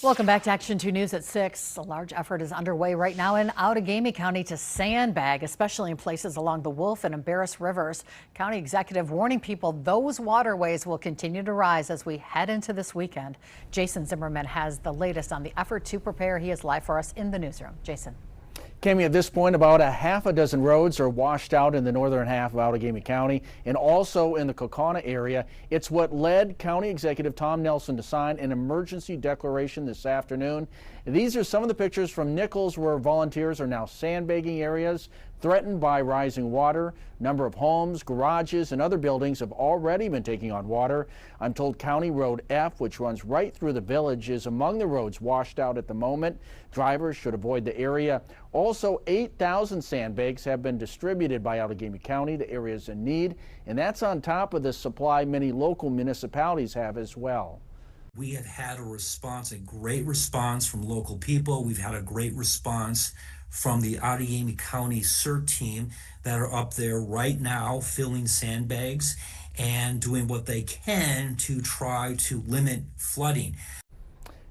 Welcome back to Action 2 News at 6. A large effort is underway right now in Outagamie County to sandbag, especially in places along the Wolf and Embarrass Rivers. County executive warning people those waterways will continue to rise as we head into this weekend. Jason Zimmerman has the latest on the effort to prepare. He is live for us in the newsroom. Jason. Cami, at this point, about a half a dozen roads are washed out in the northern half of Outagamie County and also in the Kaukauna area. It's what led County Executive Tom Nelson to sign an emergency declaration this afternoon. These are some of the pictures from Nichols where volunteers are now sandbagging areas threatened by rising water. Number of homes, garages, and other buildings have already been taking on water. I'm told County Road F, which runs right through the village, is among the roads washed out at the moment. Drivers should avoid the area. Also, 8,000 sandbags have been distributed by Outagamie County to areas in need, and that's on top of the supply many local municipalities have as well. We have had a response, a great response from local people. We've had a great response from the Outagamie County CERT team that are up there right now filling sandbags and doing what they can to try to limit flooding.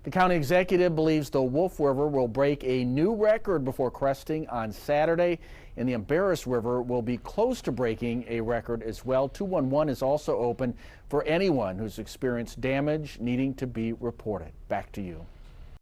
The county executive believes the Wolf River will break a new record before cresting on Saturday, and the Embarrass River will be close to breaking a record as well. 211 is also open for anyone who's experienced damage needing to be reported. Back to you.